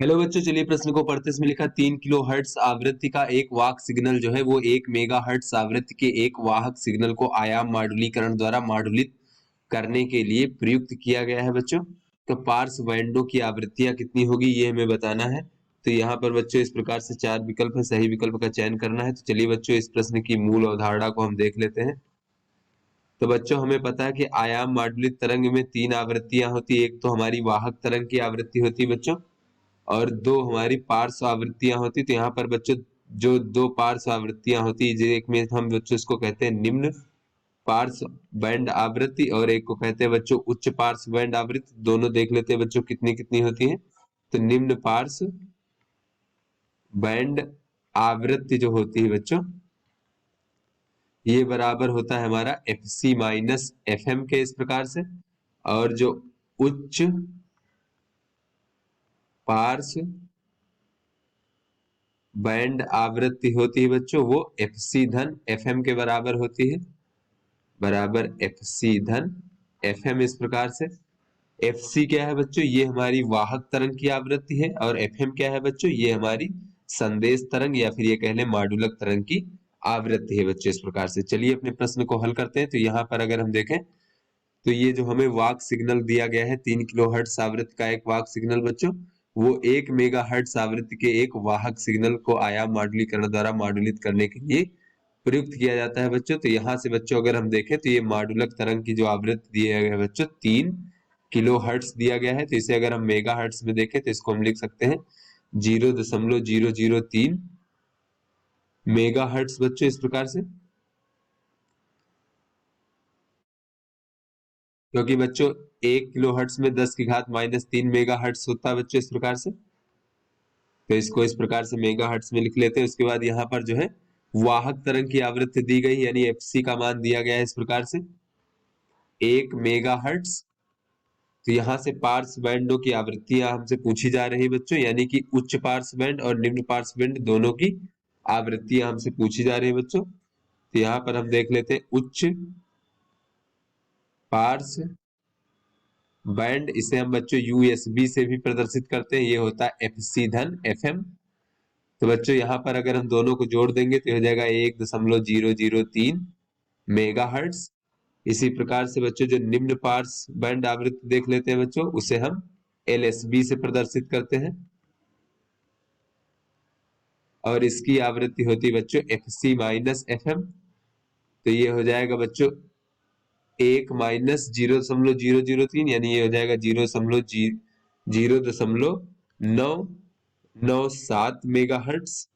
Hello बच्चों, चलिए प्रश्न को पढ़ते इसमें लिखा 3 किलो हर्ट्ज आवृत्ति का एक वाहक सिग्नल जो है वो 1 मेगा हर्ट्ज आवृत्ति के एक वाहक सिग्नल को आयाम मॉड्यूलीकरण द्वारा मॉड्यूलित करने के लिए प्रयुक्त किया गया है बच्चों। तो पार्श्व बैंडों की आवृत्तियां कितनी होगी ये हमें बताना है। तो यहाँ पर बच्चों इस प्रकार से 4 विकल्प है, सही विकल्प का चयन करना है। तो चलिए बच्चों इस प्रश्न की मूल अवधारणा को हम देख लेते हैं। तो बच्चों हमें पता है कि आयाम मॉड्यूलित तरंग में 3 आवृत्तियां होती है। एक तो हमारी वाहक तरंग की आवृत्ति होती है बच्चों, और 2 हमारी पार्श्व आवृत्तियां होती। तो यहाँ पर बच्चों जो 2 पार्श्व आवृत्तियां होती है, एक में हम बच्चों इसको कहते हैं निम्न पार्श्व बैंड आवृत्ति और एक को कहते हैं बच्चों उच्च पार्श्व बैंड आवृत्ति। दोनों देख लेते हैं बच्चों कितनी कितनी होती है। तो निम्न पार्श्व बैंड आवृत्ति जो होती है बच्चों, ये बराबर होता है हमारा F C minus F M के, इस प्रकार से। और जो उच्च पार्श्व बैंड आवृत्ति होती है बच्चों वो एफ सी धन एफ एम के बराबर होती है, बराबर एफ सी धन एफ एम, इस प्रकार से। एफ सी क्या है बच्चों, ये हमारी वाहक तरंग की आवृत्ति है, और एफ एम क्या है बच्चों, ये हमारी संदेश तरंग या फिर ये कह लें मॉड्यूलक तरंग की आवृत्ति है बच्चों, इस प्रकार से। चलिए अपने प्रश्न को हल करते हैं। तो यहाँ पर अगर हम देखें तो ये जो हमें वाक सिग्नल दिया गया है 3 किलो हर्ट्ज आवृत्ति का एक वाक सिग्नल बच्चों, वो 1 मेगा हर्ट्ज आवृत्ति के एक वाहक सिग्नल को आयाम मॉड्यूलीकरण द्वारा मॉड्यूलित करने के लिए प्रयुक्त किया जाता है बच्चों। तो यहाँ से बच्चों अगर हम देखें तो ये मॉड्यूलक तरंग की जो आवृत्ति दिया गया है बच्चों 3 किलो हर्ट्ज दिया गया है। तो इसे अगर हम मेगा हर्ट्ज में देखें तो इसको हम लिख सकते हैं 0.003 मेगा हर्ट्ज बच्चों, इस प्रकार से। क्योंकि बच्चों 1 किलो हर्ट्ज में 10 की घात -3 मेगा हर्ट्ज होता है बच्चों, इस प्रकार से। तो इसको इस प्रकार से मेगा हर्ट्ज में लिख लेते हैं। उसके बाद यहाँ पर जो है वाहक तरंग की आवृत्ति दी गई, यानी एफ सी का मान दिया गया है इस प्रकार से 1 मेगा हर्ट्ज। तो यहाँ से पार्श्व बैंडों की आवृत्तियां हमसे पूछी जा रही बच्चों, यानी कि उच्च पार्श्व बैंड और निम्न पार्श्व बैंड दोनों की आवृत्तियां हमसे पूछी जा रही है बच्चों। तो यहाँ पर हम देख लेते हैं उच्च पार्श्व बैंड, इसे हम बच्चों यूएसबी से भी प्रदर्शित करते हैं, ये होता है एफ सी धन एफ एम। तो बच्चों यहाँ पर अगर हम दोनों को जोड़ देंगे तो हो जाएगा 1.003 मेगा हर्ट्ज। इसी प्रकार से बच्चों जो निम्न पार्श्व बैंड आवृत्ति देख लेते हैं बच्चों, उसे हम एलएसबी से प्रदर्शित करते हैं, और इसकी आवृत्ति होती है बच्चों F C minus F M. तो ये हो जाएगा बच्चों 1 - 0.003, यानी ये हो जाएगा 0.0997 मेगा हर्ट्ज।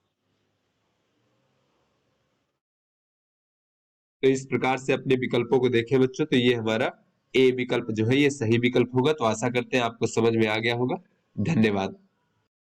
तो इस प्रकार से अपने विकल्पों को देखें बच्चों, तो ये हमारा ए विकल्प जो है ये सही विकल्प होगा। तो आशा करते हैं आपको समझ में आ गया होगा। धन्यवाद।